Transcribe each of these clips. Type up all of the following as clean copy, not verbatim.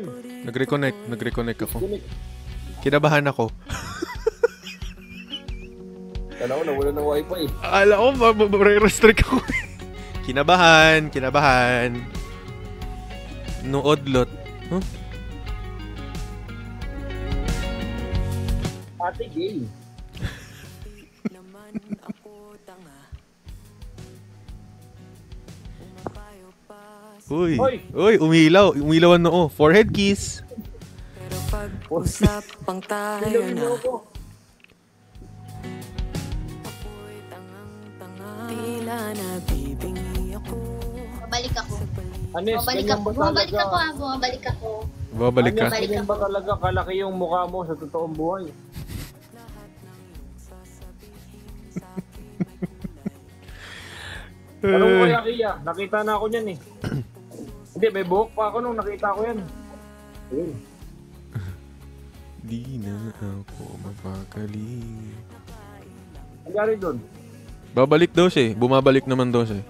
yun? Nag-reconnect ako. Kinabahan ako. Kala ko nawala ng wifi. Akala ko, re-restrict ako. Kinabahan. Nuodlot. Huh? Ate gay. Uy, umilaw ang noo. Forehead kiss. Pero pag-usap pang tayo na. Ako'y tangang-tanga. Tila nabibingi ako. Babalik ako. Anes, ganyan ba Bumabalik talaga? ako ha. Bumabalik ako. Babalik ka. Anes, ganyan ba talaga kalaki yung mukha mo sa totoong buhay? Ano mo kaya Kia? Nakita na ako niyan eh. Hindi, may buhok pa ako nung nakita ko yan. Ayun. Di na ako mapakali. Nangyari doon? Babalik daw siya eh. Bumabalik naman daw siya.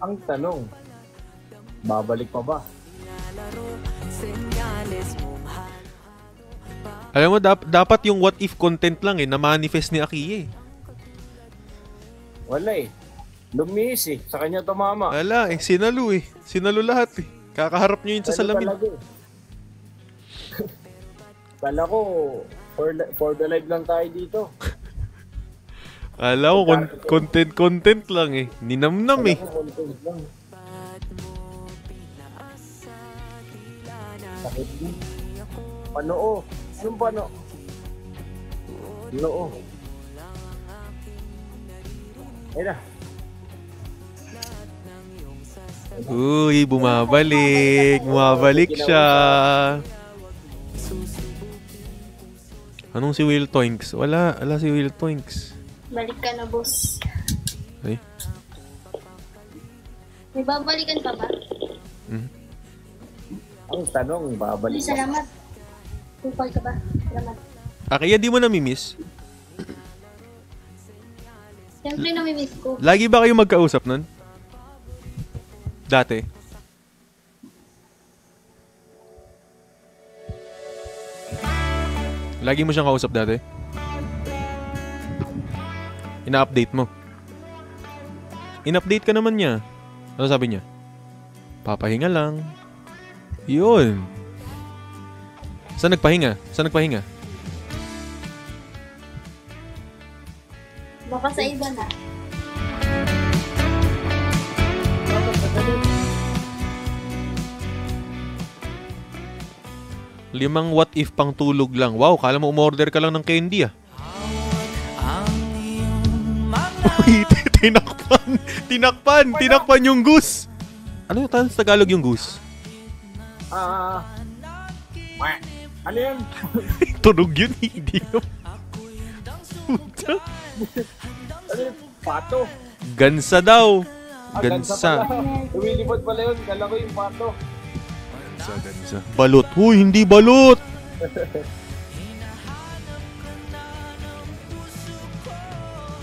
Ang tanong, babalik pa ba? Alam mo, dapat yung what if content lang eh, na-manifest ni Akiye eh. Wala eh. Lumis eh. Sa kanya tumama. Wala eh, sinalo eh. Sinalo lahat eh. Kakaharap nyo yun sa salamin. Kala ko, for the live lang tayo dito. Alam ko, content lang eh. Ninamnam eh. Content lang. Sakit din. Panoo. Anong pano? Noo. Ayun na. Uy, bumabalik. Bumabalik siya. Anong si Will Toinks? Wala si Will Toinks. Balik ka na, boss. Ay. May babalikan pa ba? Ang tanong, babalik pa. Salamat. Kupal ka ba? Salamat. Kaya di mo namimiss? Siyempre namimiss ko. Lagi ba kayo magkausap nun? Dati? Lagi mo siyang kausap dati? Ina-update mo? In-update ka naman niya. Ano sabi niya? Papahinga lang. Yun. Saan nagpahinga? Baka sa iba na. Limang what if pang tulog lang. Wow, kala mo umorder ka lang ng candy ah. Uy, tinakpan yung goose. Ano yung sa Tagalog yung goose? Ano yan? Tunog yun, hindi ko. Ano yun? Pato. Gansa daw. Gansa pala. Lumilipad pala yun. Kala ko yung pato. Gansa. Balot. Huy, hindi balot.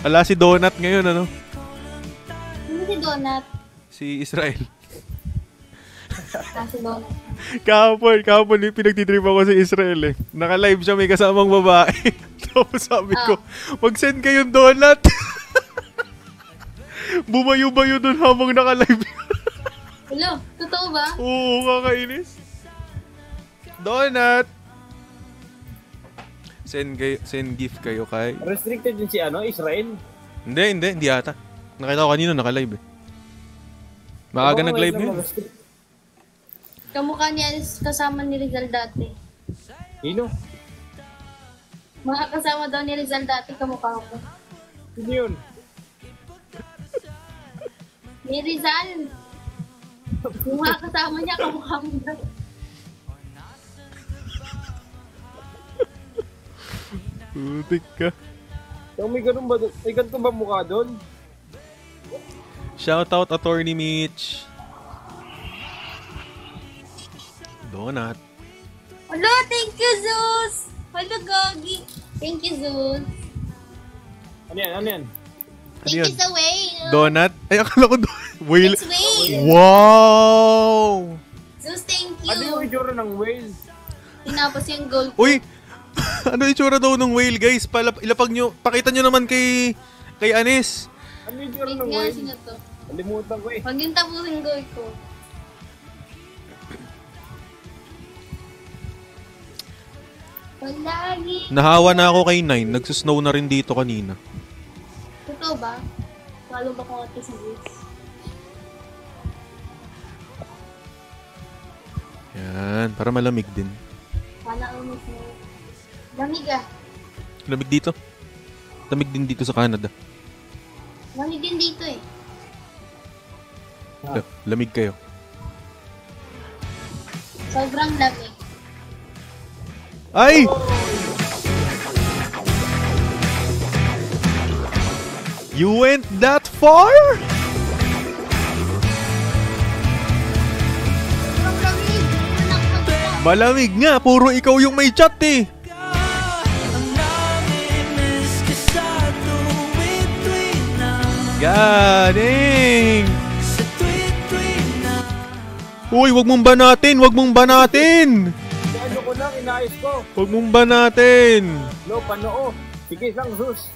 Ala si Donut ngayon, ano? Ano si Donut? Si Israel. Si Donut. Kahapon, pinagtitrip ako sa Israel eh. Naka-live siya, may kasamang babae. Tapos sabi ko, mag-send kayong donut. Bumayo-bayo dun habang naka-live. Hello, totoo ba? Oo, kakainis. Donut! Send gift kayo kay... Restricted din si Israel? Hindi ata. Nakita ko kanina, naka-live eh. Maaga nag-live yun. Kamukha niya kasama ni Rizal dati. Sino? Mga kasama daw ni Rizal dati, kamukha ko. Sino yun? Ni Rizal! Yung mga kasama niya, kamukha mo daw. Putik ka. Yung may ganun ba? May ganun ba mukha doon? Shoutout Attorney Mitch. Donut. Hello, thank you, Zeus! Hello, Gogi. Thank you, Zeus. Ano yan? Thank you sa way. Donut? Ay, akala ko whale. It's way. Wow! Zeus, thank Ano yung you. itsura ng whale? Tinapos yung gold. Uy! Ano itsura daw ng whale, guys? Ilapag nyo. Pakita nyo naman kay Anis. Ano yung itsura Wait ng nga, whale? sino to? Kalimutan ko eh. Pag yung tapos yung gold ko. Palagi. Nahawa na ako kay Nine. Nagsusnow na rin dito kanina. Totoo ba? Lalo ba ko ito sa bus? Yan, para malamig din. Wala ko mismo. Lamig ah. Lamig dito. Lamig din dito sa Canada. Lamig din dito eh. Lamig kayo. Sobrang lamig. Ay! You went that far? Sobrang lamig! Anak ko dito. Malamig nga, puro ikaw yung may chat eh. Galing! Uy, wag mong banatin! Wag mong banatin! Ano ko lang, inayos ko. Wag mong banatin! No, panoo. Sige lang, Zeus.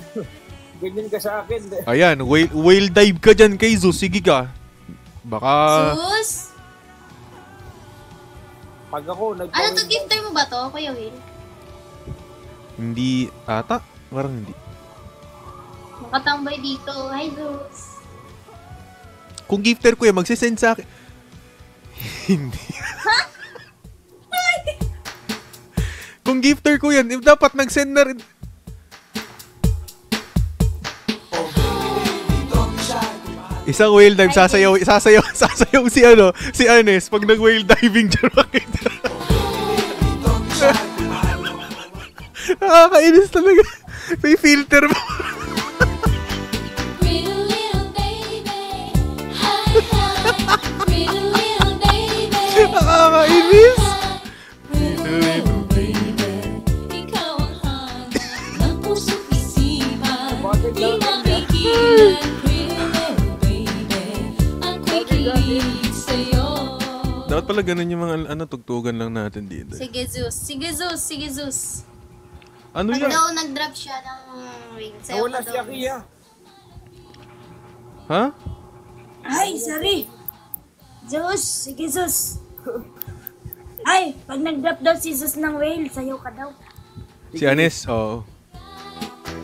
Ganyan ka sa akin. Ayan, whale dive ka dyan kay Zeus. Sige ka. Baka... Sus! Pag ako, Ano to, gifter mo ba to, Kuya Will? Hindi ata. Parang hindi. Makatambay dito. Hi, Zeus. Kung gifter ko yan, magsisend sa akin. Hindi. Kung gifter ko yan, dapat nag-send na rin. Isang whale dive, sasayaw si Anes pag nag-whale diving dyan makita. Nakakainis talaga. May filter mo. Pretty little baby, hi hi. Pretty little baby, Nakakainis. pretty little baby. Ikaw ang hangad ng puso't isipan. Di mapigilan, pretty little baby. Ako'y kilig sa'yo. Dapat pala ganun yung mga tugtugan lang natin dito. Sige, Zeus. Sige, Zeus. Sige, Zeus. Ano Pag yan? daw nag-drop siya ng ring, sayo Nawala ka si daw. Akia. Ha? Ay, sorry. Zeus, sige Zeus. Ay, pag nag-drop daw si Zeus ng whale, sayo ka daw. Si Anes? Oo.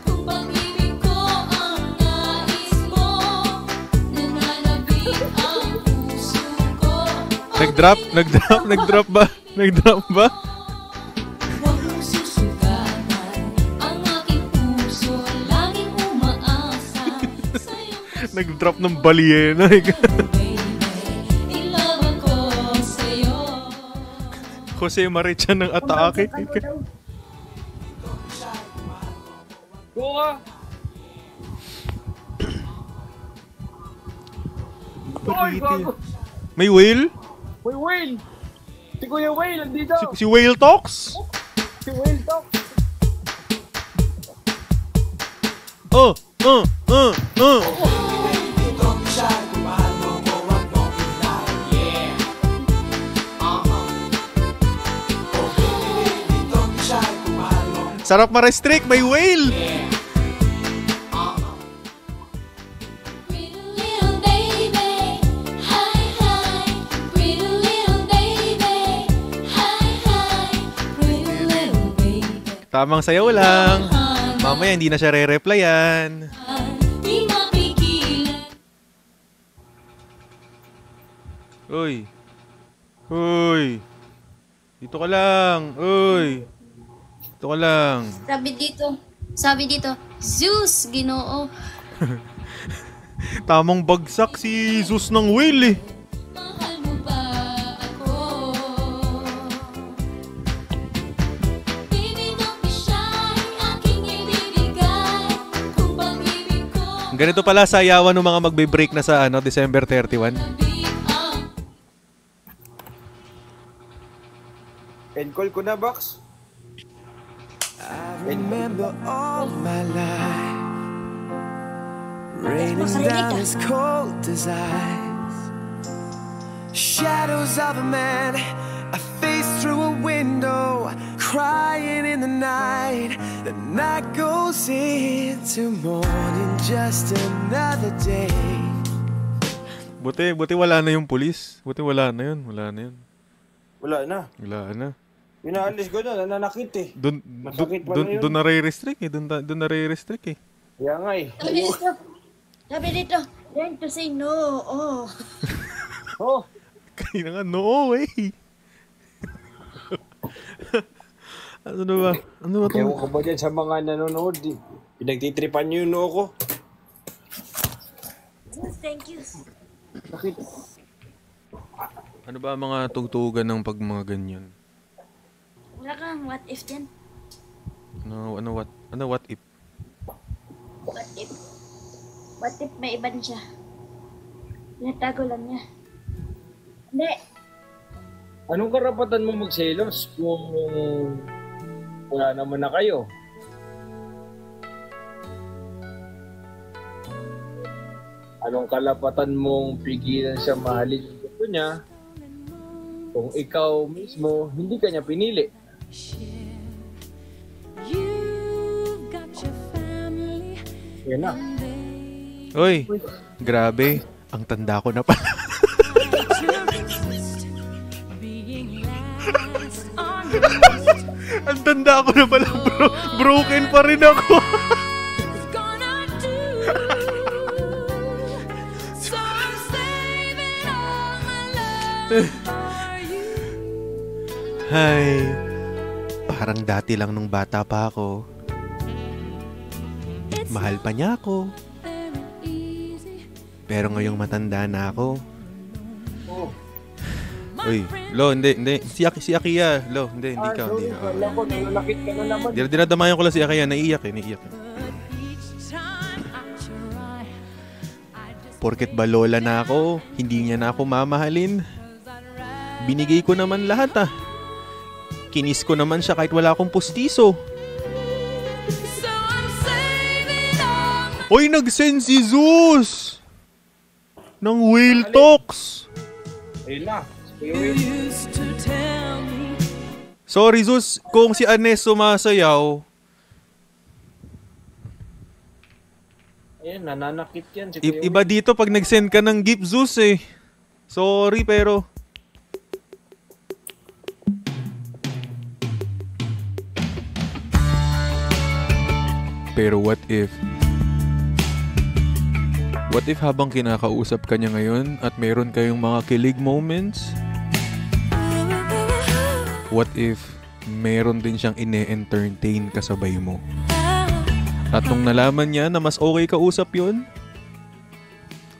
Kung pag-ibig ko ang nais mo, nananabik ang puso ko. Nag-drop ba? Huwag mong susugatan ang aking puso, laging umaasa sa'yo, Nag-drop ng balyena. baby. In love ako sa'yo. Jose Marichan ng atake. Go ka. Oy, gago. May whale? Uy, whale. Si Kuya Whale, nandito. Si Whale Talks? Si Whale to. Oh. Sarap ma-restrict, may whale. Pretty little baby, hi hi. Pretty little baby, hi hi. Pretty little baby. Tamang sayaw lang. Mamaya hindi na siya re-replyan. Di mapigilan. Uy. Dito ka lang. Uy. Dito ka lang. Sabi dito, Zeus, Ginoo. Tamang bagsak si Zeus ng whale eh. Mahal mo ba ako? Baby, don't be shy. Aking ibibigay. Kung pag-ibig ko Ganito pala sayawan ng mga magbe-break na sa December 31. nabig ang End call ko na, Box. Remember all my life, raining down as cold as ice. Shadows of a man, a night goes into morning, just another day. Buti wala na yung pulis. Buti wala na yun. Wala na. Wala na. Pinaalis ko na, nananakit eh. Masakit pala yun. Doon nare-restrict eh. Doon nare-restrict eh. Kaya nga eh. Sabi dito, learn to say no. Oh. Oh, Kaya nga, no way. Ano na ba? Ano ba ewan ito? ko ba dyan sa mga nanonood eh. Pinagtitripan nyo yung noo ko. Thank you. Bakit? Ano ba ang mga tugtugan ng pag mga ganyan? Wala kang what if dyan. What if? What if? What if may iba na siya? Pinatago lang niya. Hindi. Anong karapatan mo magselos kung wala naman na kayo? Anong kalapatan mong pigilan siya mahalin yung gusto niya kung ikaw mismo hindi ka niya pinili? Yan na. Oy, grabe. Ang tanda ko na pala. Ang tanda ko na pala, bro. Broken pa rin ako. Hay, parang dati lang nung bata pa ako. Mahal pa niya ako. Pero ngayong matanda na ako. Uy, Lo, hindi. Si Akiya. Lo, hindi ka. Hindi ka. Alam ko, nalakit ka na naman. Dinadamayan ko lang si Akiya. Naiiyak. Porket ba lola na ako, hindi niya na ako mamahalin. Binigay ko naman lahat Kinis ko naman siya kahit wala akong pustiso. Hoy, nag-send si Zeus ng Whale Talks. Ayun na. Sorry, Zeus, kung si Anes sumasayaw. Ayun, nananakit yan. Si Iba dito pag nag-send ka ng gift, Zeus eh. Sorry, pero... Pero what if habang kinakausap ka niya ngayon at meron kayong mga kilig moments? What if meron din siyang ine-entertain kasabay mo? At nung nalaman niya na mas okay kausap yun,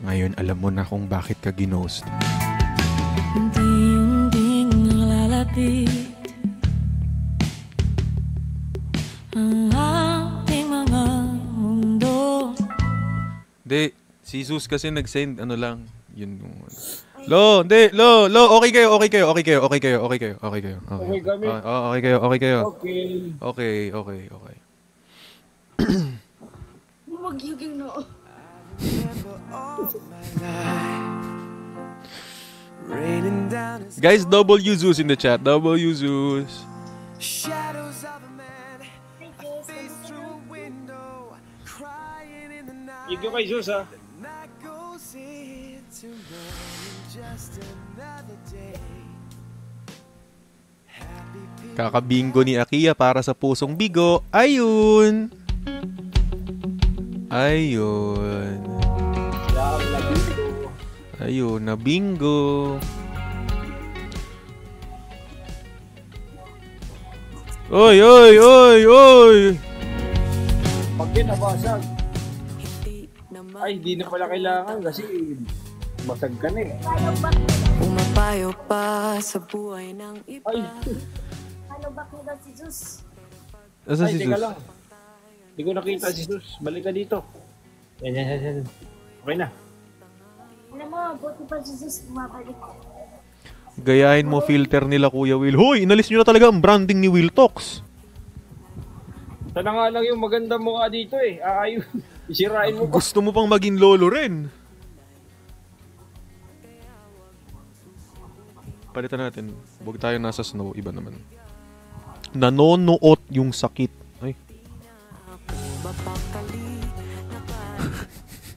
ngayon alam mo na kung bakit ka ginost. Unti-unting nalalapit ang ating mga mundo. Hindi, si Jesus kasi nag-send ano lang, yun yung... Lo, okay kayo. Okay kami. Okay kayo. Okay. Okay. Magyuging no. Raining down his Guys, double you Zeus in the chat. Double you Zeus. shadows of a man, face through a window, crying in the night. Thank you kay Zeus ha. Night goes into morning, just another day. Happy people. Kakabingo ni Akiya para sa pusong bigo. Ayun. Ayun, na bingo. Oy! Pag kinabasag, ay di na pala kailangan kasi basag ka na eh. Pumapayo pa sa buhay ng iba. Ay, Ano ba kung si Zeus? Asa si teka Zeus? lang. Hindi ko nakita si Zeus. Balik ka dito. Yan. Okay na. Alam mo, buti pa si Zeus bumabalik. Gayahin mo filter nila Kuya Will. Hoy, inalis nyo na talaga ang branding ni Will Talks. Sana nga lang yung maganda mukha dito eh. Ayun. Isirain mo pa. Gusto mo pang maging lolo rin. Palitan natin. Huwag tayo nasa snow. Iba naman. Nanonoot yung sakit. Ay.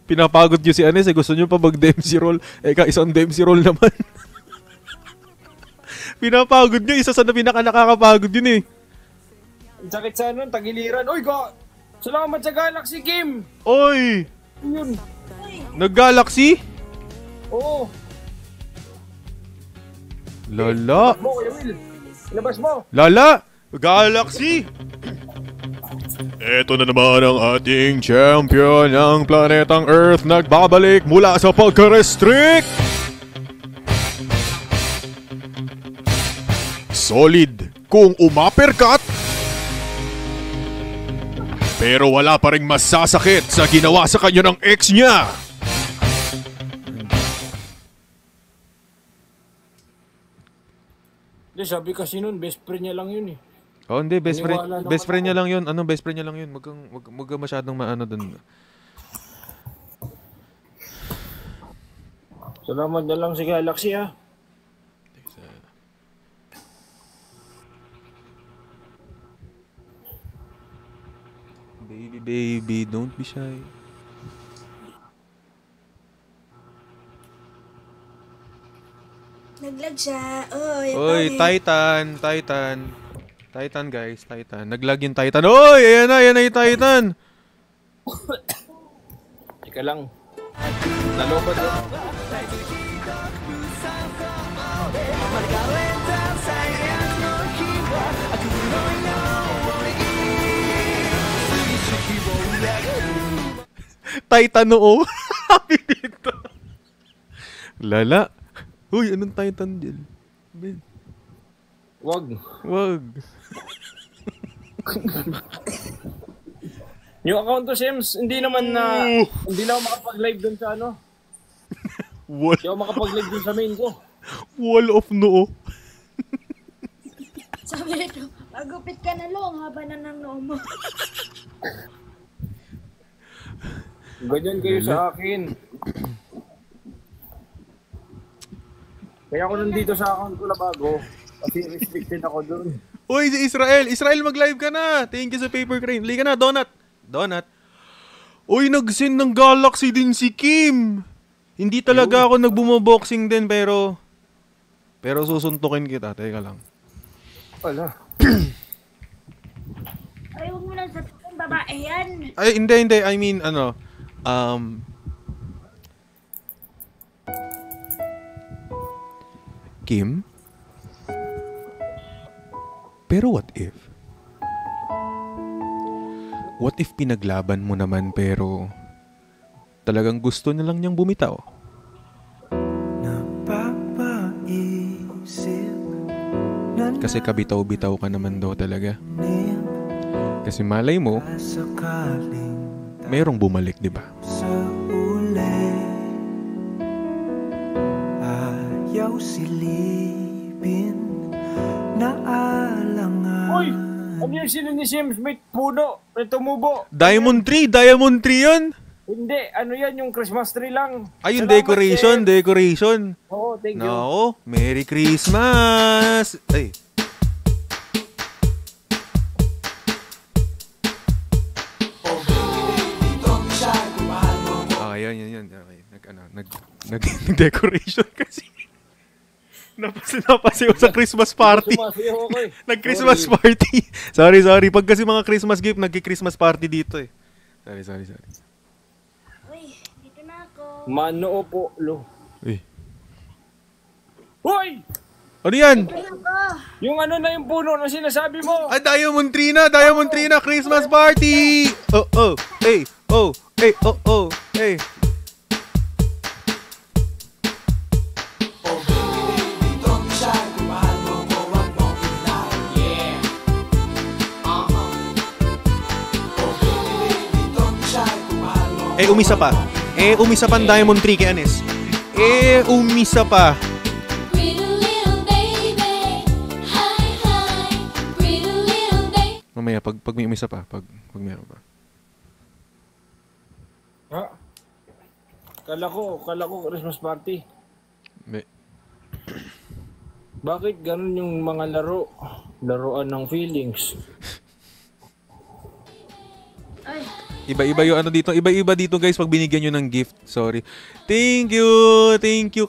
Pinapagod nyo si Anes eh. Gusto nyo pa mag-DMC roll. Isang DMC roll naman. Pinapagod nyo. Isa sa nakakapagod yun eh. Ang sakit sa ano, tagiliran. Uy, salamat sa Galaxy Kim! Oy! Yun. Nag-Galaxy? Oo. Lala. Mo, Kuya Will. Ilabas mo. Lala! Galaxy! Ito na naman ang ating champion ng planetang Earth nagbabalik mula sa pagka-restrict! Solid kung umapercut! Pero wala pa ring masasakit sa ginawa sa kanya ng ex niya! Hindi, sabi kasi nun, best friend niya lang yun eh. Oh, hindi. Best Naniwala friend naman niya lang yun. Ano, best friend niya lang yun. Wag kang masyadong maano dun. Salamat na lang si Galaxy ha. Baby, don't be shy. Naglag siya. Oy, Oy, pare. Titan guys, Titan. Naglag yung Titan. Oy, ayan na yung Titan. Teka lang. Nalobad mo. Titan oo. Happy dito. Lala. Uy, anong Titan dyan? Ben. Wag. Yung account to Sims, hindi na ako makapag-live dun sa ano. Hindi ako makapag-live dun sa main ko. Wall of noo. Sabi nito, magupit ka na lo, ang haba na ng noo mo. Ganyan kayo sa akin. Kaya ako nandito sa account ko na bago. Kasi restricted ako dun. Uy, si Israel. Israel, mag-live ka na. Thank you sa Paper Crane. Liga na, Donut. Uy, nag-send ng Galaxy din si Kim. Hindi talaga ako nagbumoboxing din, pero susuntukin kita. Teka lang. Wala. Ay, huwag mo lang sabihin, babae yan. Ay, hindi. I mean, Kim? Pero what if? What if pinaglaban mo naman pero talagang gusto na lang niyang bumitaw? Kasi kabitaw-bitaw ka naman daw talaga. Kasi malay mo, mayroong bumalik, di ba? Ayaw silipin na alangan. Uy! Ano yung sila ni Sims? May puno. May tumubo. Diamond tree yun? Hindi. Ano yan? Yung Christmas tree lang. Ay, yung Salamat, decoration. Oo, thank you. No, Merry Christmas! Ay. Yan. Okay. Nag-decoration kasi. Napasiw sa Christmas party. Sumasayaw ako eh. Nag-Christmas party. Sorry. Pag kasi mga Christmas gift, nag-Christmas party dito eh. Sorry. Uy, dito na ako. Manoo po, lo. Uy. Hoy! Ano yan? Dito na ako. Yung ano na yung puno na sinasabi mo. Ay, Diamond Tree na, Christmas party! Oh, hey, hey. Umisa pa. Umisa pa ang Diamond Tree kay Anes. Umisa pa. Pretty little baby, hi, pretty little baby. Mamaya, pag may umisa pa. Pag meron pa. Ha? Kala ko Christmas party. Bakit ganun yung mga laruan ng feelings? Ay, Iba-iba yung ano dito. Iba-iba dito guys pag binigyan nyo ng gift. Sorry. Thank you. Thank you,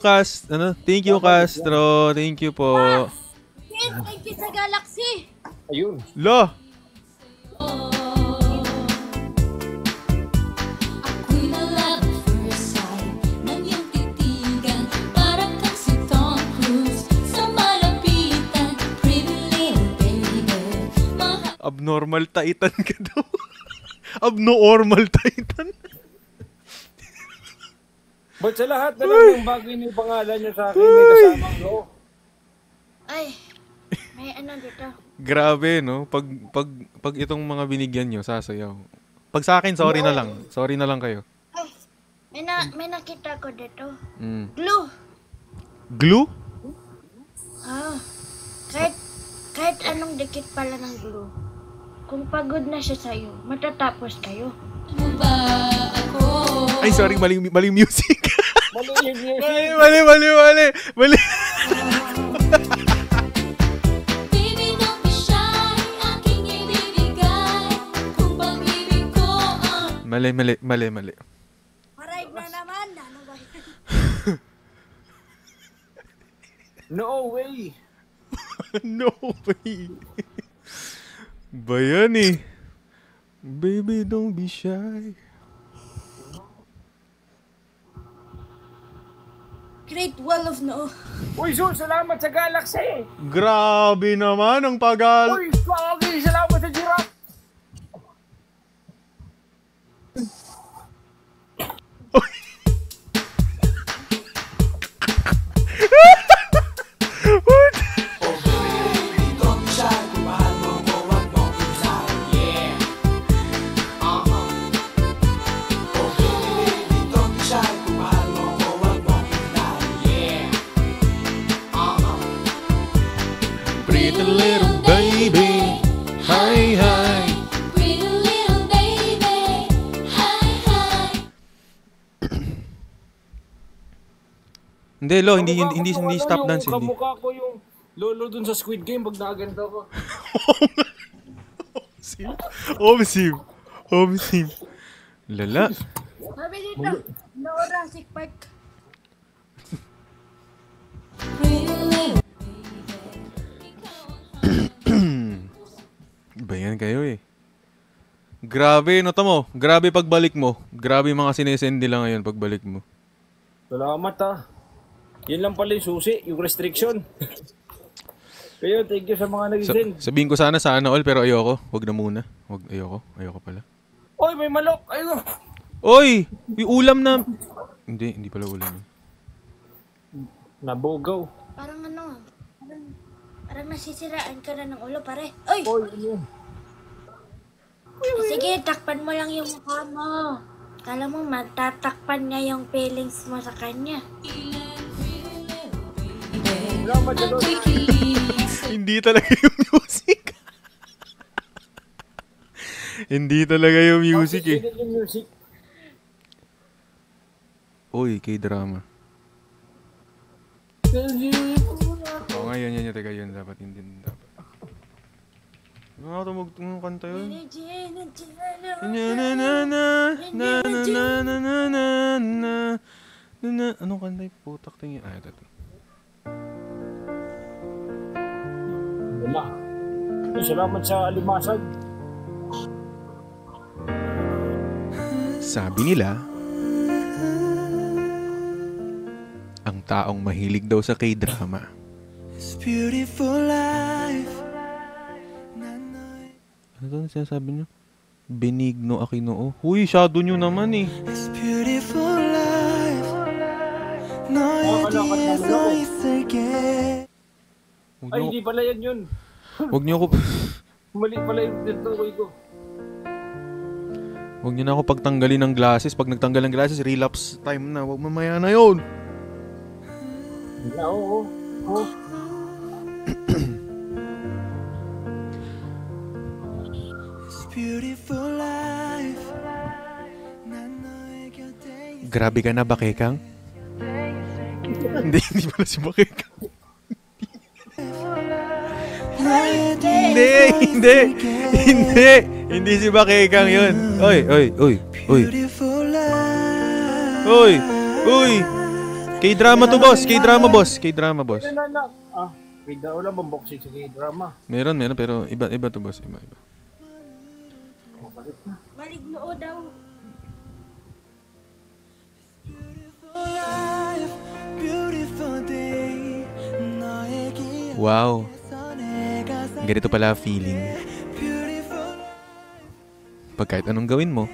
Thank you, Castro. Thank you po. Thank you sa Galaxy. Ayun. Lo! Ako'y na-love at first sight ng iyong titigan. Parang kang si Tom Cruise sa malapitan. Pretty little baby. Abnormal Titan ka daw. Abnormal Titan. Ba't sa lahat na lang yung bagay ni pangalan niya sa akin, may kasamang Lo? Ay, may ano dito. Grabe, no? Pag itong mga binigyan nyo, sasayaw. Pag sa akin, sorry na lang. Sorry na lang kayo. Ay, may nakita ko dito. Mm. Glue. Glue? Ah, kahit anong dikit pala ng glue. Kung pagod na siya sa'yo, matatapos kayo. Ay, sorry, mali music. Mali yung music. Mali. Baby, don't be shy. Aking ibibigay. Kung pag-ibig ko ang Mali. Paride na naman. Ano ba yan? No way. No way. Ba yan eh? Baby, don't be shy. Great Wall of No. Uy, Sul, salamat sa Galaxy. Grabe naman ang Uy, Pogi, salamat sa Giraffe. Pretty little baby. Hi. pretty little baby. Hi. Hindi, Lo, hindi stop dance. Hindi. Kamukha ko yung lolo dun sa Squid Game pag nakaganto ko. Omsim. Lala. Sabi dito, no Jurassic Park. Pretty little Ba yan kayo eh. Grabe, nota mo. Grabe pagbalik mo. Grabe yung mga sinesend nila ngayon pagbalik mo. Salamat Yan lang pala yung susi, yung restriction. Pero thank you sa mga nag-send. Sabihin ko sana all pero ayoko. Wag na muna. Ayoko pala. Oy, may manok! Ayun! Oy! Yung ulam na... Hindi pala ulam. Nabugaw. Parang parang nasisiraan ka na ng ulo, pare. Oy! Oy, yun. Sige, takpan mo lang yung mukha mo. Kala mo, magtatakpan niya yung feelings mo sa kanya. Salamat sa Lord. Hindi talaga yung music. Hindi talaga yung music eh. Bakit yung music? Uy, K-drama. Oo nga, yun. Teka, yun dapat. Hindi dapat. Ano tumugtong kanta yun? Anong kanta yung putak tingin? Ito. Wala. Salamat sa alimasag. Sabi nila, ang taong mahilig daw sa K-drama. Ano daw sinasabi nyo? Benigno Aquino. Huy, shadow nyo naman eh. Ay, hindi pala yan yun. Huwag nyo ako... Mali pala yung tutukoy ko. Huwag nyo na ako pagtanggalin ng glasses. Pag nagtanggal ng glasses, relapse time na. Huwag mamaya na yun. Oo. Grabe ka na, Bakekang? Hindi pala si Bakekang. Hindi si Bakekang yun. Oy. K-drama to, boss. K-drama, boss. Wala bang boxing sa drama? Meron, pero iba to, boss. Iba. Maligno daw. Wow. Ganito pala feeling. Pag kahit anong gawin mo,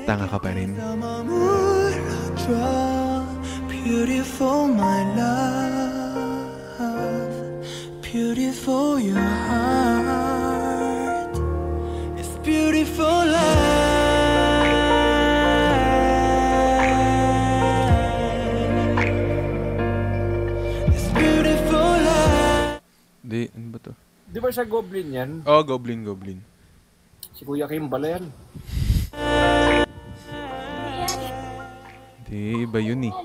tanga ka pa rin. Beautiful, my love. Beautiful, your heart. It's beautiful life. It's beautiful life. Di, ano ba to? Di ba siya goblin yan? Oh, goblin. Si Kuya Kim pala yan. Di, iba yun eh.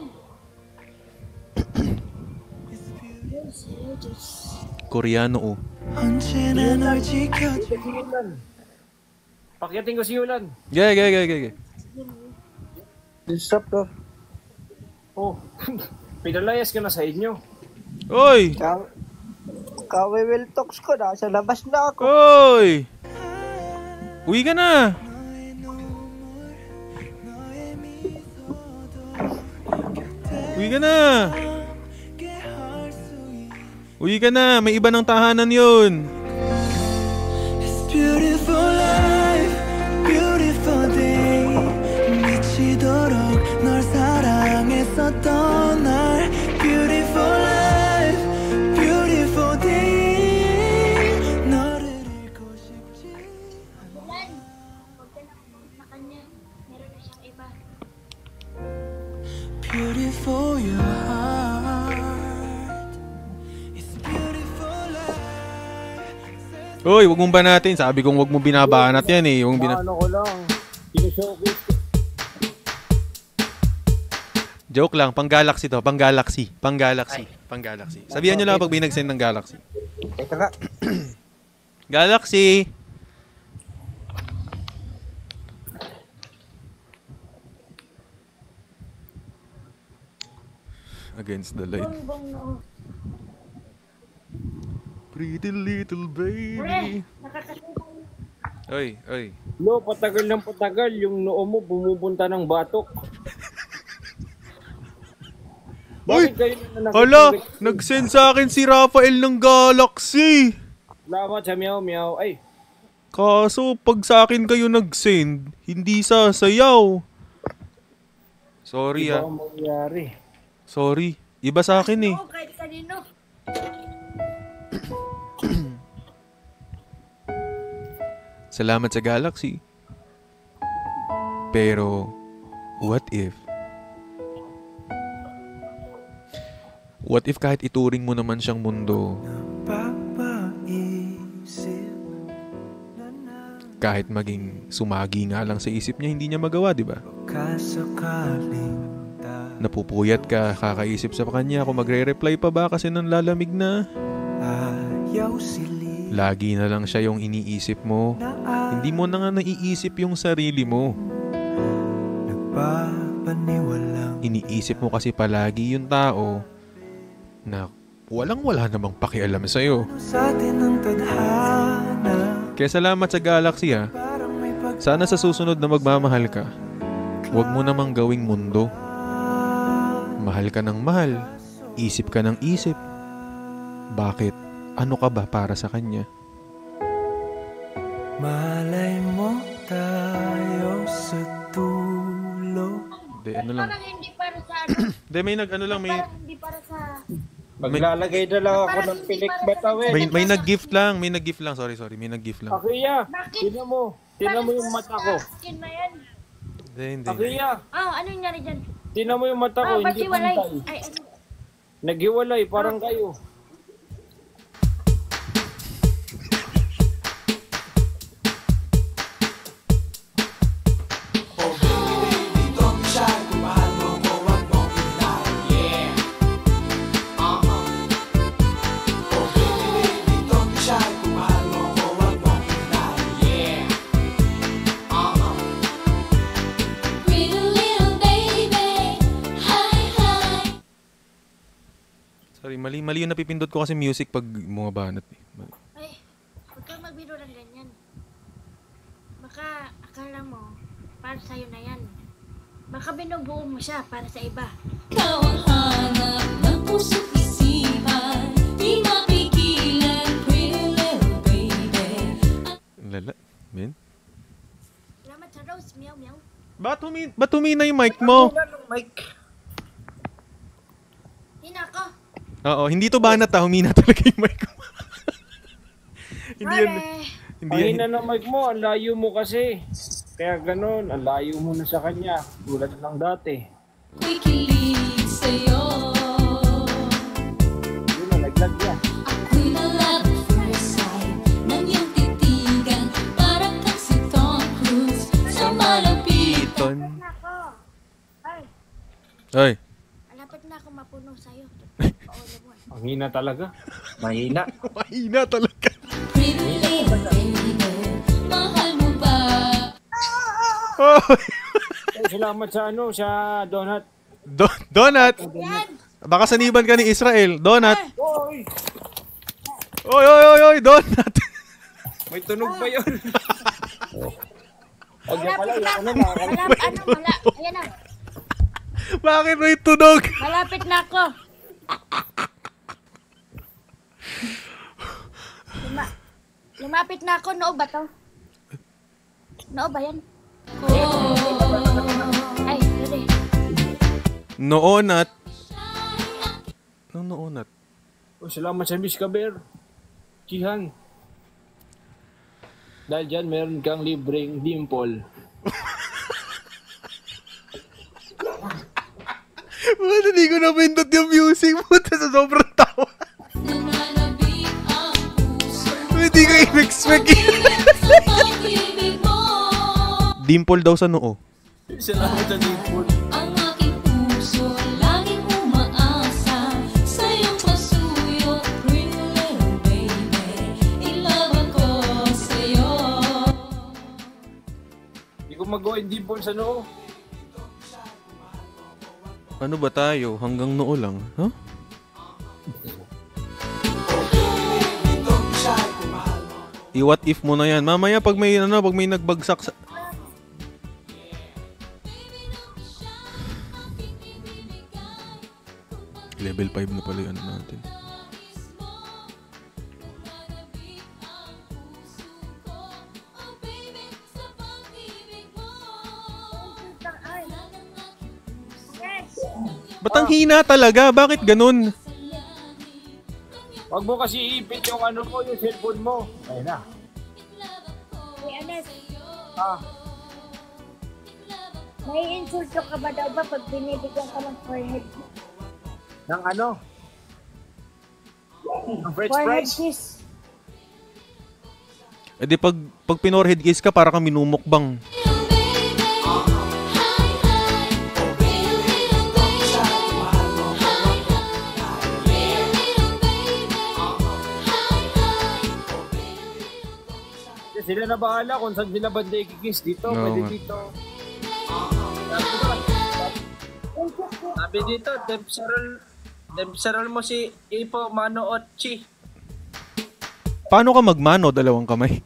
Koreano oh. 언제나 널 지켜줘. Pakyatin ko si Yulan. Okay. Stop to. Oh, pinalayas ka na sa inyo. Oy! Kawiwil talks ko na. Sa labas na ako. Oy! Uwi ka na! Uwi ka na! May iba ng tahanan yun! It's beautiful life, beautiful day. 미치도록 널 사랑했었던 날. Beautiful life, beautiful day. 너를 잃고 싶지. Bulan, huwag ka na kanya. Meron na siyang iba. Beautiful your heart. It's beautiful life. Uy, wag mong banatin. Sabi kong wag mong binabanat yan eh. Ano ko lang. Sinishowcase ko. Joke lang, pang-galaxy to. Pang-galaxy. Sabihan nyo lang pag may nag-send ng galaxy. Teka nga. Galaxy! Against the light. Bongbong no. Pretty little baby. Nakakasabay. Oy. Lo, patagal yung noo mo bumupunta ng batok. Bakit kayo na Hala, nag-send sa akin si Rafael ng Galaxy. Salamat sa meow. Ay, Kaso, pag sa akin kayo nag-send, hindi sasayaw. Sorry iba ang mangyari. Sorry. Iba sa akin eh. Oo, kahit kanino. Salamat sa Galaxy. Pero, what if? What if kahit ituring mo naman siyang mundo, kahit maging sumagi nga lang sa isip niya, hindi niya magawa, di ba? Napupuyat ka, kakaisip sa kanya kung magre-reply pa ba kasi nang lalamig na. Lagi na lang siya yung iniisip mo. Hindi mo na nga naiisip yung sarili mo. Iniisip mo kasi palagi yung tao na wala namang pakialam sa'yo. Kaya salamat sa Galaxy ha. Sana sa susunod na magmamahal ka, huwag mo namang gawing mundo. Mahal ka ng mahal, isip ka ng isip. Bakit? Ano ka ba para sa kanya? Malay mo tayo sa dulo. Ano lang. Parang hindi para sa ano. May nag-ano lang, may... Parang hindi para sa... Maglalagay na lang ako ng pilik batawin. May nag-gift lang. Sorry. May nag-gift lang. Akiya, Bakit? tingnan mo yung mata ko. Skin na yan. Hindi. Akiya, Ano yung nangyari dyan? tingnan mo yung mata ko, Ba't hindi hiwalay? pantay. Ay, ano? Naghiwalay, parang kayo. Sorry, mali yung napipindot ko kasi music pag bumabanat. Ay, huwag kang magbiro ng ganyan. Baka akala mo, para sa'yo na yan. Baka binubuo mo siya para sa iba. Ikaw ang hanap ng puso't isipan, di mapigilan, pretty little baby. Lala, Ben? Salamat sa Rose, meow meow. Ba't humina yung mic mo? Mike. Hina ko. Oo, hindi to banat humina talaga yung mic mo. Hindi yan. Hindi yan. Pahina ng mic mo, ang layo mo kasi. Kaya ganun, ang layo mo na sa kanya. Tulad lang dati. Ako'y kilig sa'yo. Yun na, naglag yan. Ako'y na-love at first sight ng iyong titigan, parang kang si Tom Cruise sa malapitan. Na ako. Ay, Ay, malapit na ako mapuno sa'yo. Paulo mo. Ang hina talaga. Mahina. mahina talaga. Pretty little baby, mahal mo ba? Oh, Salamat sa sa donut. Donut! Baka saniban ka ni Israel. Donut! Oy, donut! May tunog pa yun. Huwag niya pala, Malapit na. yun na. Ayan na. Bakit may tunog? Malapit na ako. Lumapit na ako. Noo ba to? Noo ba yan? Ay, ready. Noonat. Noonat. Oh, salamat sa Miss Kaber. Chihan. Dahil dyan, meron kang libreng dimple. Bakit hindi ko napindot yung music mo sa sobrang tawa? Nananabik ang puso, Hindi ko in-expect yun. sa pag-ibig mo. Dimple daw sa noo. Salamat sa dimple. Ang aking puso laging umaasa sa iyong pasuyo, pretty little baby. In love ako sa'yo. Hindi ko magawa yung dimple sa noo. Ano ba tayo? Hanggang noo lang? Huh? I-what if mo na yan. Mamaya pag may nagbagsak sa... Level 5 na pala yung ano natin. Ba't ang hina talaga? Bakit ganun? Huwag mo kasi iipit yung ano mo, yung cellphone mo. Ayun na. Uy, Anes. Ah, May insulto ka ba daw ba pag binibigyan ka ng forehead? ng ano? Ang French Forehead fries? kiss. E di pag pinorhead kiss ka, para kang minumukbang. Sila na bahala kung saan sila banda ikikiss. Dito, Oo pwede nga. dito. Sabi dito, Dempserol mo si Ipo Mano Otchi. Paano ka magmano? Dalawang kamay.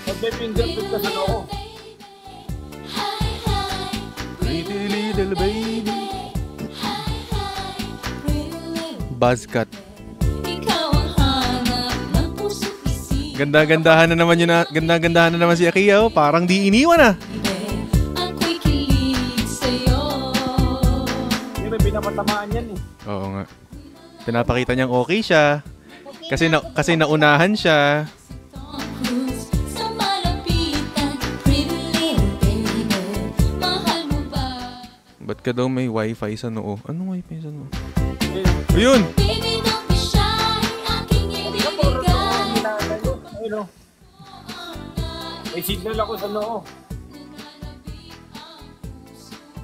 Pag may fingerprint ka sa noo. Pretty little baby. Buzzcut. Ikaw ang hanap ng puso't isipan. Ganda-gandahan na naman yun ganda-gandahan na naman si Akiya, oh. Parang di iniwan ah. Ako'y kilig sa'yo. Hindi, may pinapatamaan yan eh. Oo nga. Pinapakita niyang okay siya. Kasi naunahan siya. Tom Cruise sa malapitan, pretty little baby. Mahal mo ba? Ba't ka daw may wifi sa noo? Anong wifi sa noo? Ayun! Baby, don't be shy, aking ibibigay. Ayun o. May signal ako sa noo.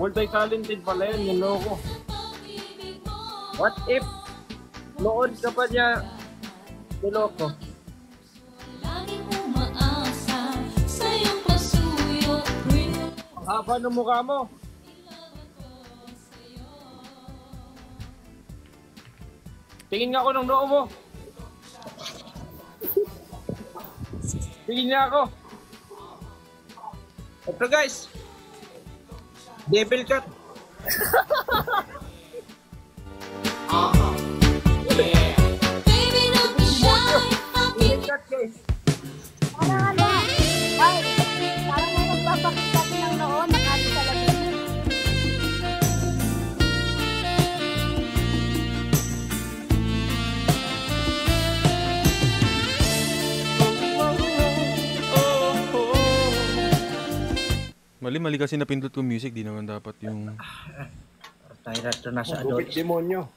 Multi-talented pala yan, yung noo ko. What if noon ka pa niya niloko? Laging umaasa sa iyong pasuyo. Ang haba ng mukha mo. Tingin nga ako ng noo mo. Tingin niya ako. Ito guys. Devil cut. Baby, don't be shy. I'll Devil keep cut guys. Parang ano? Ay, parang may nagpapakita ng noon. Nakali sa labas. Mali kasi napindot ko music, di naman dapat yung... Tayo na ito nasa Gupit adults. demonyo.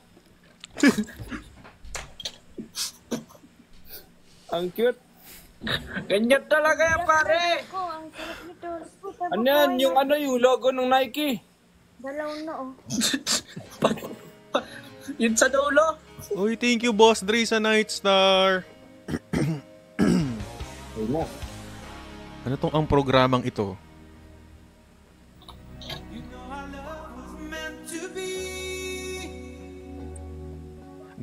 Ang cute. Ganyan talaga yan pare. Ko, ang sarap nito. Ano yan? Yung logo ng Nike. Dalaw na oh. Yun sa dulo. Uy, thank you, Boss Dre sa Nightstar. Ayun na. Ano tong ang programang ito?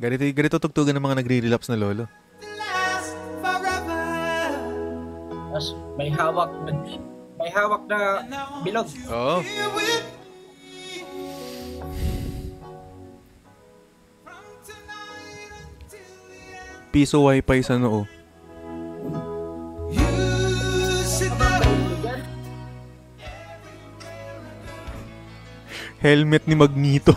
Ganito tugtugan ng mga nagre-relapse na lolo. Tapos may hawak na bilog. Oo. Piso wifi sa noo. Helmet ni Magneto.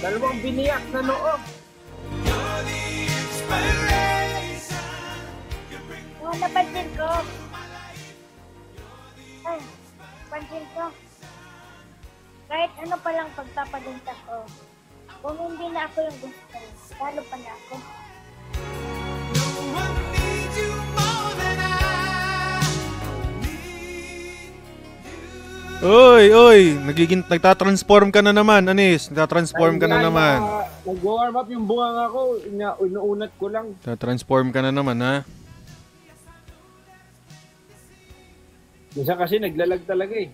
Dalawang biniyak na noo. Oh, napansin ko. Ay, pansin ko. Kahit ano palang pagpapagunta ko, kung hindi na ako yung gusto, talo pa na ako. Oy, nagtatransform ka na naman, Anis. Nagtatransform ka na naman. Nag-warm up yung bunga ko. Inuunat ko lang. Nagtatransform ka na naman, ha? Minsan kasi naglalag talaga eh.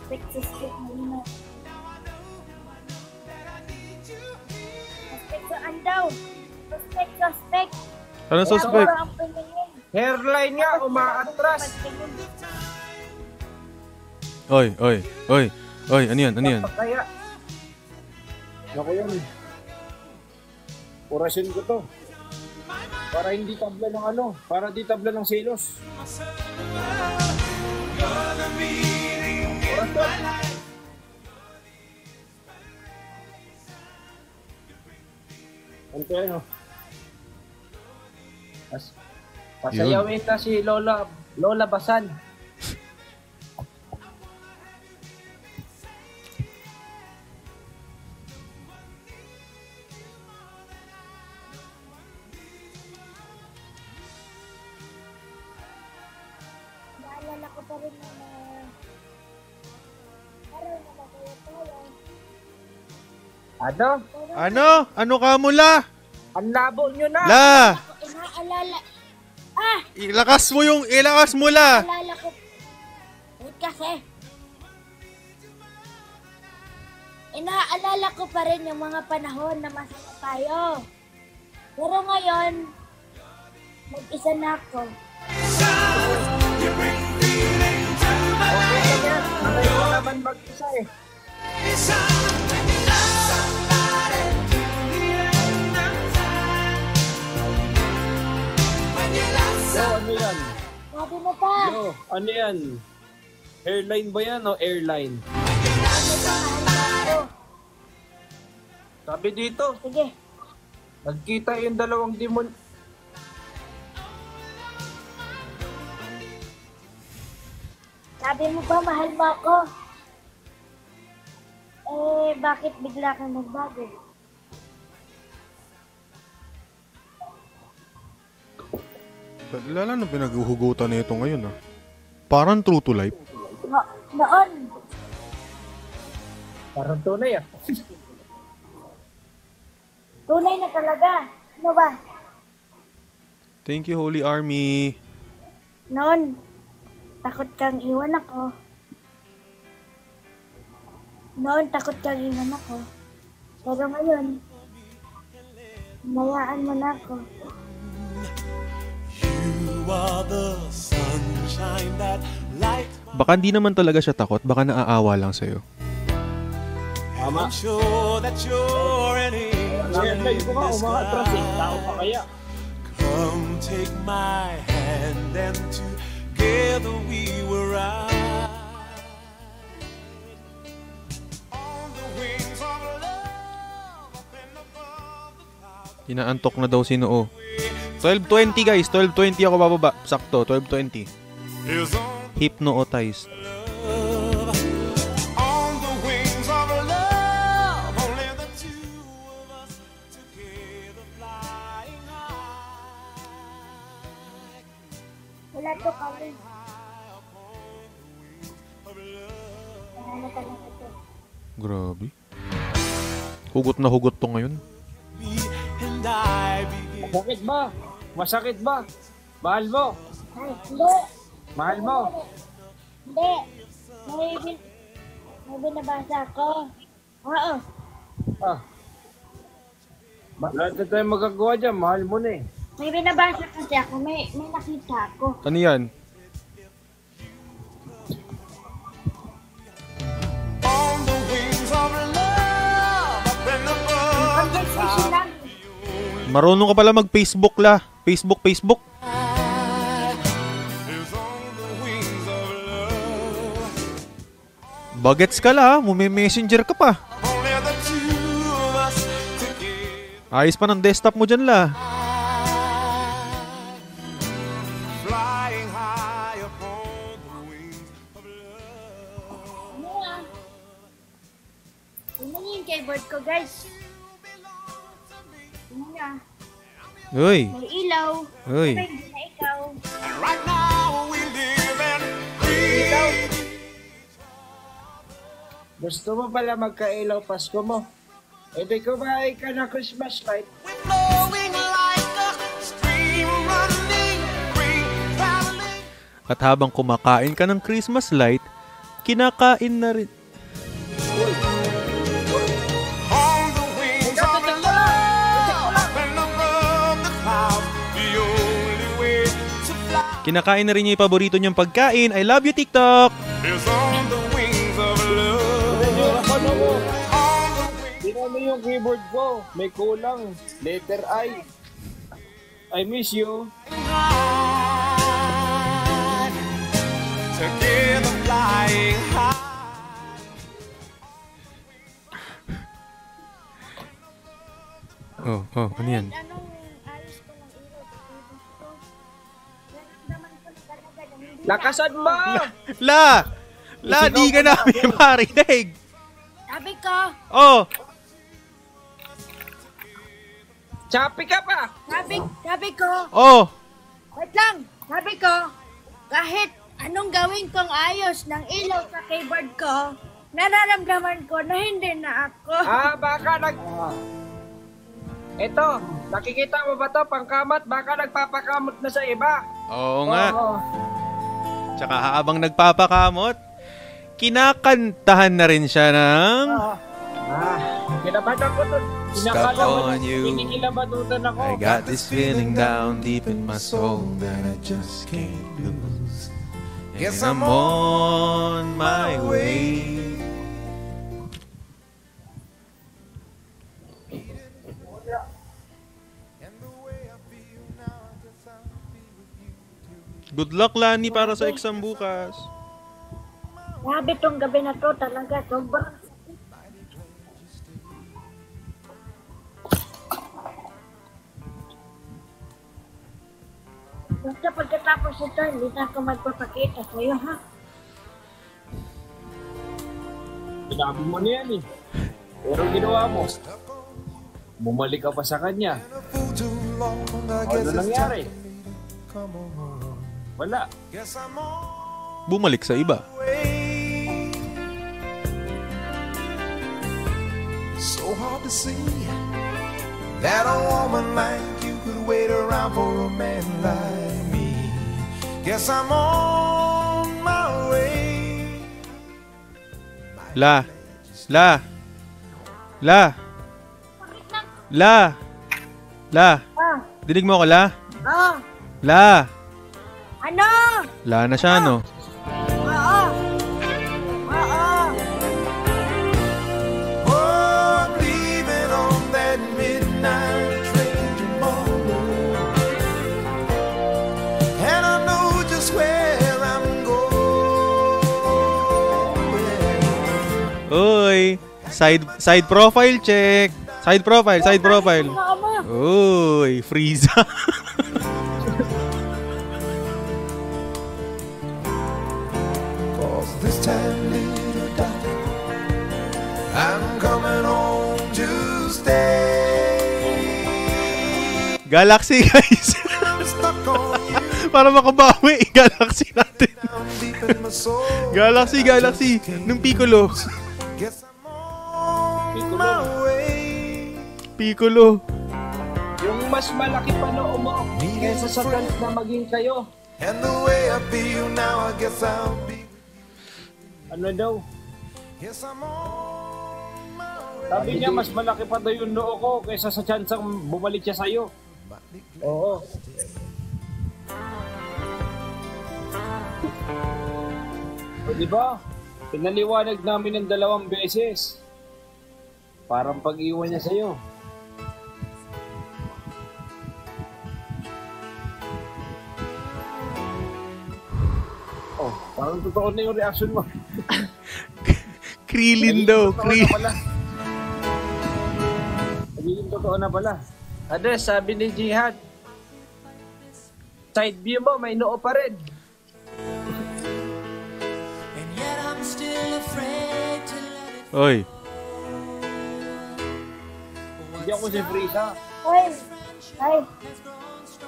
Suspect muna. Suspect sa andaw. Suspect. Ano suspect? Kaya ang paningin. Hairline niya umaatras. Oy, ano yan? Kaya Ako yan. Orasyon ko to. Para hindi tabla ng para di tabla ng selos. Ano kaya no? pasayawin na si Lola Basan. Naalala ko pa rin na parang namatay tayo. Ano? Ano ka mula? Ang labo nyo na. La! Inaalala. Ilakas mo la! Naalala ko. Wait kasi. Inaalala ko pa rin yung mga panahon na masaya tayo. Pero ngayon, mag-isa na ako. Ay, ko naman mag-isa eh. Yo, ano yan? Sabi mo pa. Yo, ano yan? Hairline ba yan o airline? Sabi dito, Sige. nagkita yung dalawang demon. Sabi mo ba mahal mo ako? Bakit bigla kang nagbago? Lala na pinaghuhugutan na ito ngayon ah. Parang true to life. Noon. Parang tunay ah. Tunay na talaga. Ano ba? Thank you, Holy Army. Noon. Takot kang iwan ako. Noon, takot kang iwan ako. Pero ngayon, hinayaan mo na ako. Baka hindi naman talaga siya takot. Baka naaawa lang sa'yo. Tama. Ngayon live ko nga, umakatras eh. Tao pa kaya. Come take my hand and together we will ride on the wings of love up and above the clouds. Inaantok na daw si Noo. 12:20 guys, 12:20 ako bababa. Sakto, 12:20. Hypnotized. On the wings of love, only the two of us together flying high. Wala to kami. Wala talaga to. Grabe. Hugot na hugot to ngayon. Me and I begin. Masakit ba? Masakit ba? Mahal mo? Ay, hindi. Mahal mo? Hindi. May binabasa ko. Oo. Ah. Lahat na tayo magagawa dyan. Mahal mo na eh. May binabasa kasi ako. May nakita ako. Ano yan? On the wings of love, up and above. Conversation lang. Marunong ka pala mag-Facebook la. Facebook. Is on the wings of love. Bagets ka la. Messenger ka pa. Only the two of us together. Ayos pa ng desktop mo dyan la. Flying high upon the wings of love. Ano nga? Ano yung keyboard ko, guys? Ano nga? Uy. May ilaw. Uy. Pero hindi na ikaw. And right now we live and breathe. Gusto mo pala magkailaw Pasko mo? E di kumain ka na Christmas light. We're flowing like a stream running, free traveling. At habang kumakain ka ng Christmas light, kinakain na rin. On the wings of love, up and above the clouds, the only way to fly Kinakain na rin niya yung paborito niyang pagkain. I love you, TikTok! is on the wings of love. Tingnan mo yung keyboard ko. May kulang. Letter I. I miss you. High, together flying high. Oh, ano yan? Anong ayos ko ng ilaw? Naramdaman ko na talaga na hindi Lakasan mo! La! Di ka namin marinig! Sabi ko, Oh! Chapi ka pa! sabi ko, Oh! wait lang, sabi ko, kahit anong gawin kong ayos ng ilaw sa keyboard ko, nararamdaman ko na hindi na ako. Baka Eto, nakikita mo ba to? Pangkamot, baka nagpapakamot na sa iba. Oo nga. Oo. Tsaka habang nagpapakamot, kinakantahan na rin siya ng... Kinabatan ko to. Stuck on you. Kinikilabatutan ako. I got this feeling down deep in my soul that I just can't lose. Guess I'm on my way. Good luck, Lani, para sa exam bukas. Grabe tong gabi na to, talaga, sobrang sakit. Basta pagkatapos ito, hindi na ako magpapakita sa'yo, ha? Sinabi mo na yan eh. Pero ginawa mo. Bumalik ka pa sa kanya. Ano nangyari? Wala. Bumalik sa iba. So hard to see that a woman like you could wait around for a man like me. Guess I'm on my way. La. Dinig mo ako, La? Oh, La. ano? La na siya, no? Oo. Oh, I'm leaving on that midnight train tomorrow, and I know just where I'm going. Uy. Side profile check. Side profile. Uy, Frieza. Cause this time, little darling, I'm coming home to stay. Galaxy, guys. I'm stuck on you. Para makabawi, Galaxy natin. I'm deep in my soul. Galaxy. Nung Piccolo. Guess I'm on my way. Piccolo. Yung mas malaki pa noo mo kaysa sa chance na maging kayo. And the way I feel now, I guess I'll be. Ano daw? Yes, I'm on my way. Sabi niya, mas malaki pa daw yung noo ko kaysa sa chance bumalik siya sa'yo. Oo. O diba? Pinaliwanag namin ng 2 beses. Parang pag-iwan niya sa'yo. Oh, parang totoo na yung reaction mo. Krillin daw. Nagiging totoo na pala. Ano, sabi ni Jihad, side view mo, may noo pa rin. Oy. Hindi ako si Frieza. Ay,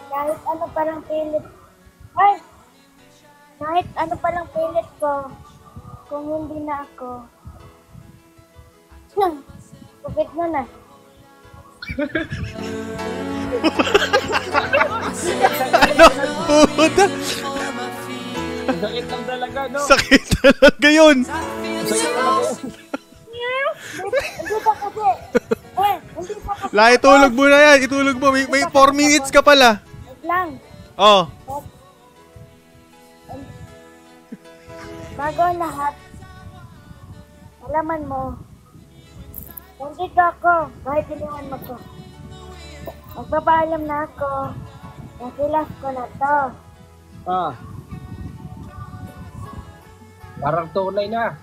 kahit ano palang pilit. Ay, kahit ano palang pilit ko, kung hindi na ako. Bakit na na? Puta. Sakit lang talaga, no? Sakit talaga yun. Sakit talaga. Hindi pa kasi. Hindi pa kasi. La, itulog mo na yan. Itulog mo. May 4 minutes ka pala. Wait lang. Oh. Bago ang lahat, alaman mo, nandito ako kahit iniwan mo ko. Magpapaalam na ako. Nasilas ko na to. Parang tunay na.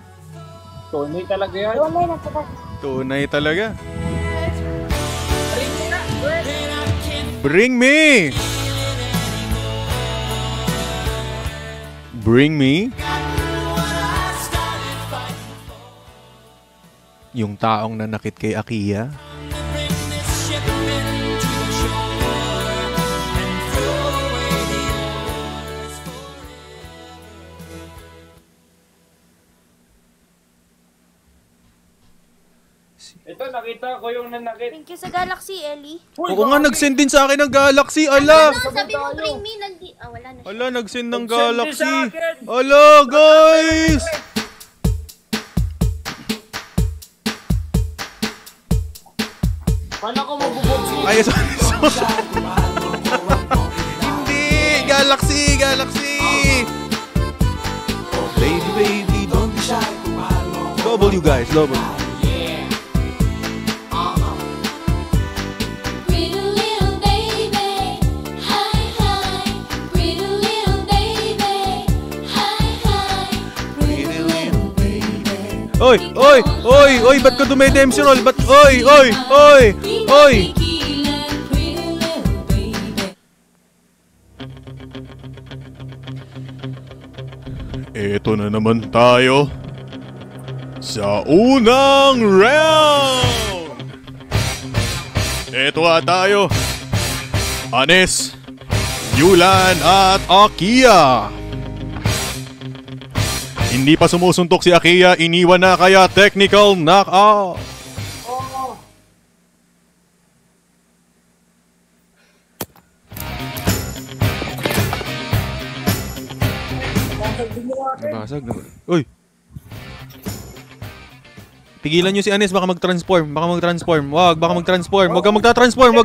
Tunay talaga yan. Tunay na talaga. Tunay talaga. Bring me! Bring me? Yung taong nanakit kay Akiya? Ito, nakita ko yung nanakit. Thank you sa Galaxy, Ellie. Oo nga, nag-send din sa akin ng Galaxy. Ala! Sabi mo, bring me, wala na siya. Ala, nag-send ng Nag-send din Galaxy. sa akin. Ala, guys! Paano ko mabubog Ay, sorry. Hindi! Galaxy! Baby, don't be shy. W, guys. W. Pretty little baby, hi hi. Pretty little baby, hi hi. Pretty little baby. Oy! Ba't ka dumedem si Roll? Ba't? Oy! Eto na naman tayo sa unang round! Eto tayo. Anes, Yulan at Akia. Hindi pa sumusuntok si Akia, iniwan na kaya technical knockout. Nabasag na. Uy! Pigilan nyo si Anes, baka mag-transform. Wag, baka mag-transform. Wag ka magta-transform.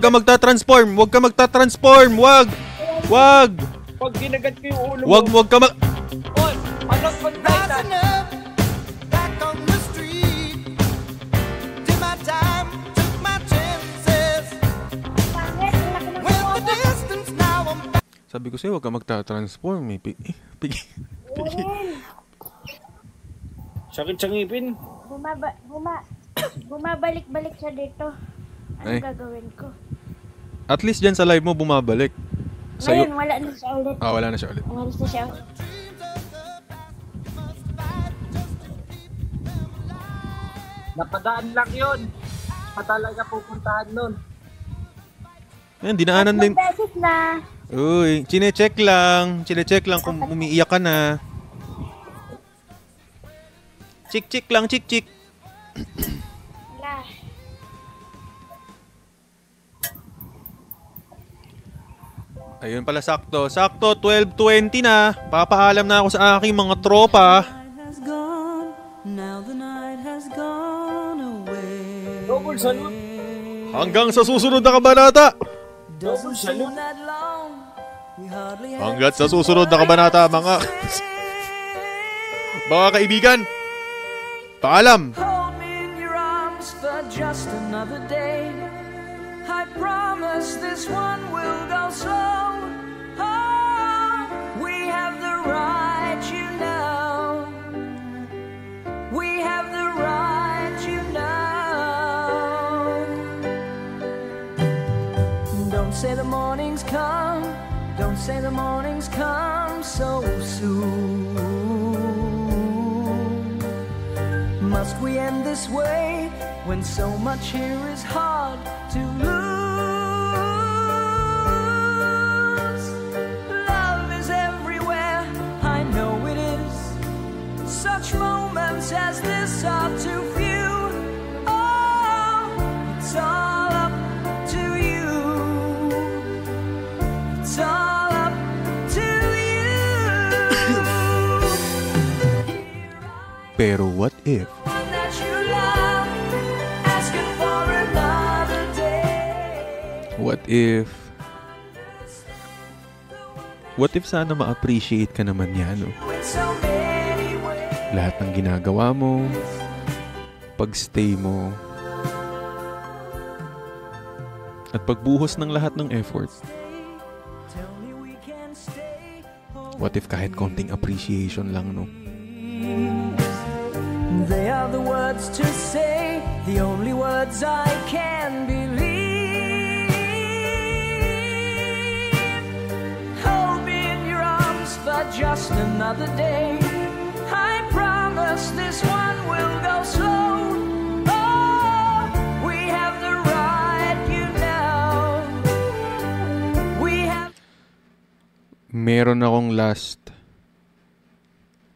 Wag! Pag ginagat ko yung ulo mo. Wag ka mag... Oy! Anong pag-titan? Back on the street, did my time, took my chances. Went the distance, now I'm back. Sabi ko sa'yo, wag ka magta-transform. Sakit sa ngipin. Bumabalik-balik siya dito. Ay. Ano gagawin ko? At least dyan sa live mo, bumabalik. Ngayon, wala na siya ulit. Wala na siya ulit. Umalis na siya. Napadaan lang yun. Pa talaga pupuntahan nun. Ayan, dinaanan din. Beses na. Uy, chine-check lang kung umiiyak ka na. Chik-chik lang, chik-chik. Wala. Ayun pala, sakto. Sakto, 12:20 na. Papaalam na ako sa aking mga tropa. Double salute. Hanggang sa susunod na kabanata. Double salute. Hanggat sa susunod na kabanata, mga kaibigan. Paalam. Hold me in your arms for just another day. I promise this one will go slow. Oh, we have the right, you know. We have the right, you know. Don't say the morning's come. Don't say the morning's come so soon. Must we end this way when so much here is hard to lose? Love is everywhere, I know it is. Such moments as this are too few. Oh, it's all up to you. It's all up to you. Pero what if? What if sana ma-appreciate ka naman niya, no? Lahat ng ginagawa mo, pag-stay mo, at pagbuhos ng lahat ng effort. What if kahit konting appreciation lang, no? They are the words to say, the only words I can believe. Hold me in your arms for just another day. I promise this one will go slow. Oh, we have the right, you know. We have... Meron akong last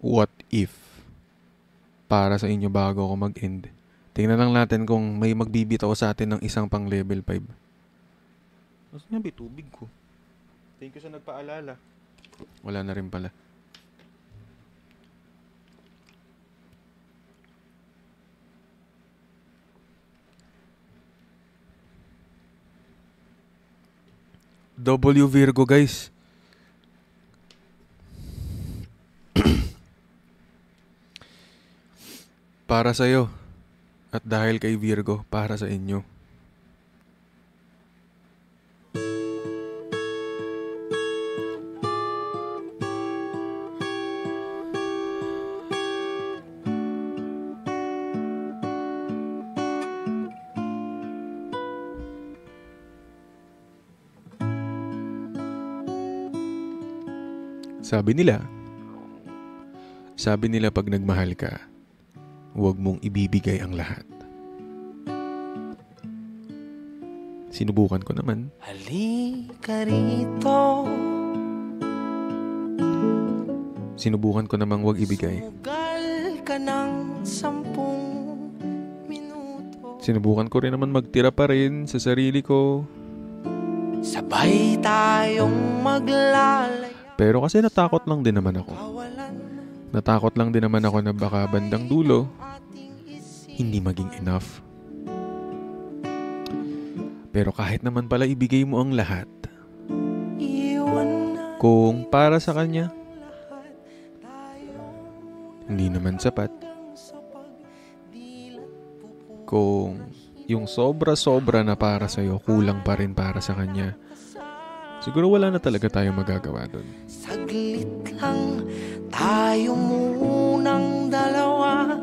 what if para sa inyo bago ako mag-end. Tingnan lang natin kung may magbibitaw sa atin ng isang pang level 5. Mas nga tubig ko. Thank you sa nagpaalala. Wala na rin pala. W Virgo, guys. Para sa'yo. At dahil kay Virgo, para sa inyo. Sabi nila pag nagmahal ka, huwag mong ibibigay ang lahat. Sinubukan ko naman. Halika rito, sinubukan ko namang wag ibigay. Sinubukan ko rin naman magtira pa rin sa sarili ko. Sabay tayong maglalay. Pero kasi natakot lang din naman ako. Natakot lang din naman ako na baka bandang dulo, hindi maging enough. Pero kahit naman pala ibigay mo ang lahat, kung para sa kanya, hindi naman sapat. Kung yung sobra-sobra na para sa'yo, kulang pa rin para sa kanya, siguro wala na talaga tayong magagawa doon. Saglit lang tayo munang dalawa.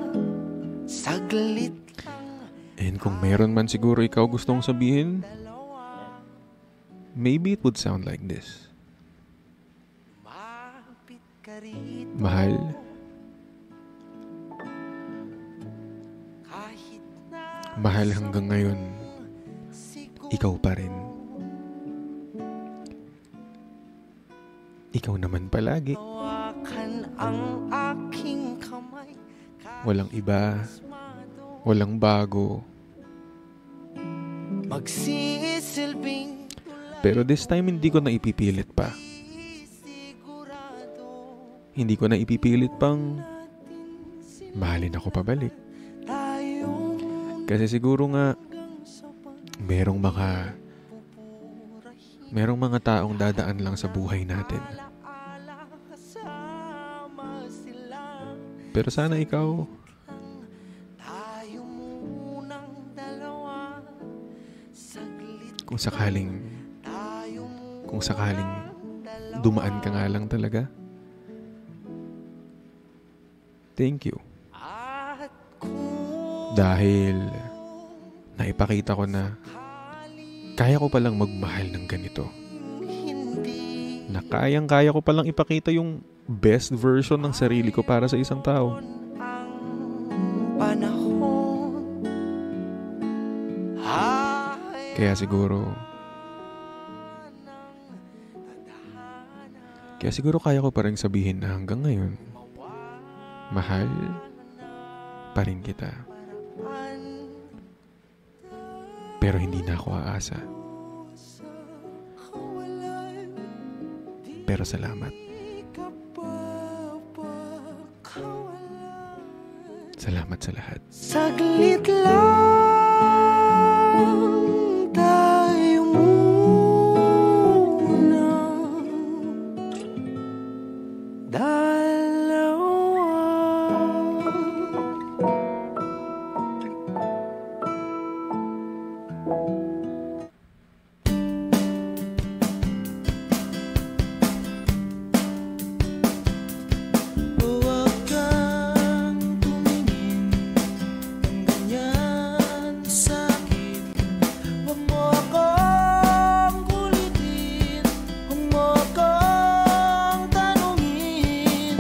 Saglit lang. And kung meron man siguro ikaw gustong sabihin, maybe it would sound like this. Mahal, mahal hanggang ngayon, ikaw pa rin. Ikaw naman palagi. Walang iba, walang bago. Pero this time hindi ko na ipipilit pa. Hindi ko na ipipilit pang mahalin ako pabalik. Kasi siguro nga merong mga taong dadaan lang sa buhay natin. Pero sana ikaw, kung sakaling dumaan ka nga lang talaga, thank you. Dahil naipakita ko na kaya ko palang magmahal ng ganito. Na kayang-kaya ko palang ipakita yung best version ng sarili ko para sa isang tao. Kaya siguro kaya ko pa rin sabihin na hanggang ngayon, mahal pa rin kita. Pero hindi na ako aasa. Pero salamat. Salamat sa lahat. Saglit lang tayo muna dalawa. Huwag kang tumingin ng ganyan sa'kin. Huwag mo akong kulitin. Huwag mo akong tanungin.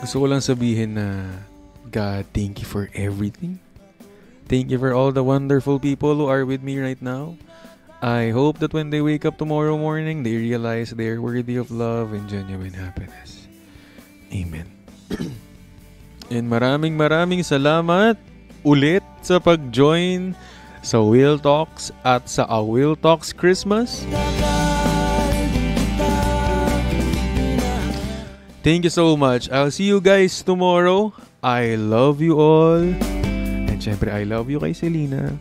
Gusto ko lang sabihin na God, thank you for everything. Thank you for all the wonderful people who are with me right now. I hope that when they wake up tomorrow morning, they realize they're worthy of love and genuine happiness. Amen. And maraming salamat ulit sa pag-join sa Will Talks at sa A Will Talks Christmas. Thank you so much. I'll see you guys tomorrow. I love you all. And syempre, I love you kay Selena.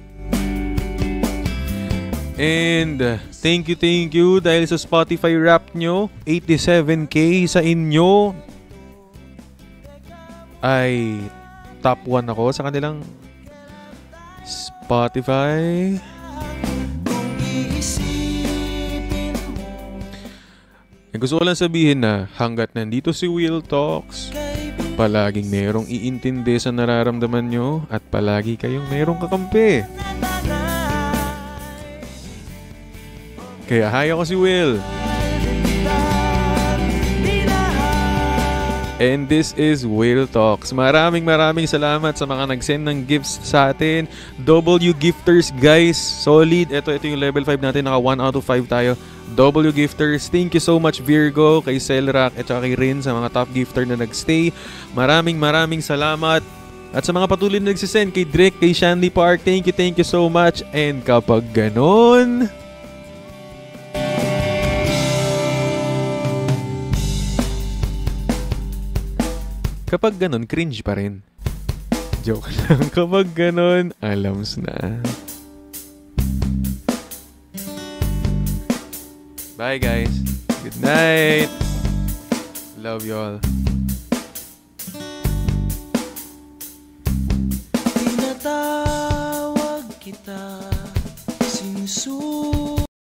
And thank you dahil sa Spotify Wrapped nyo, 87K sa inyo ay top 1 ako sa kanilang Spotify. Gusto ko lang sabihin na hanggat nandito si Will Talks, palaging merong iintindi sa nararamdaman nyo at palagi kayong merong kakampi. Kaya hi, ako si Will. And this is Whale Talks. Maraming salamat sa mga nag-send ng gifts sa atin. W gifters guys, solid. Ito yung level 5 natin, naka 1 out of 5 tayo. W gifters, thank you so much Virgo, kay Selrak at saka kay Rin sa mga top gifter na nagstay. Maraming salamat. At sa mga patuloy na nagsisend, kay Drake, kay Shandy Park, thank you so much. And kapag ganon, cringe pa rin. Joke lang. Kapag ganon, alams na. Bye guys. Good night. Love you all. Tinatawag kita, sinusunod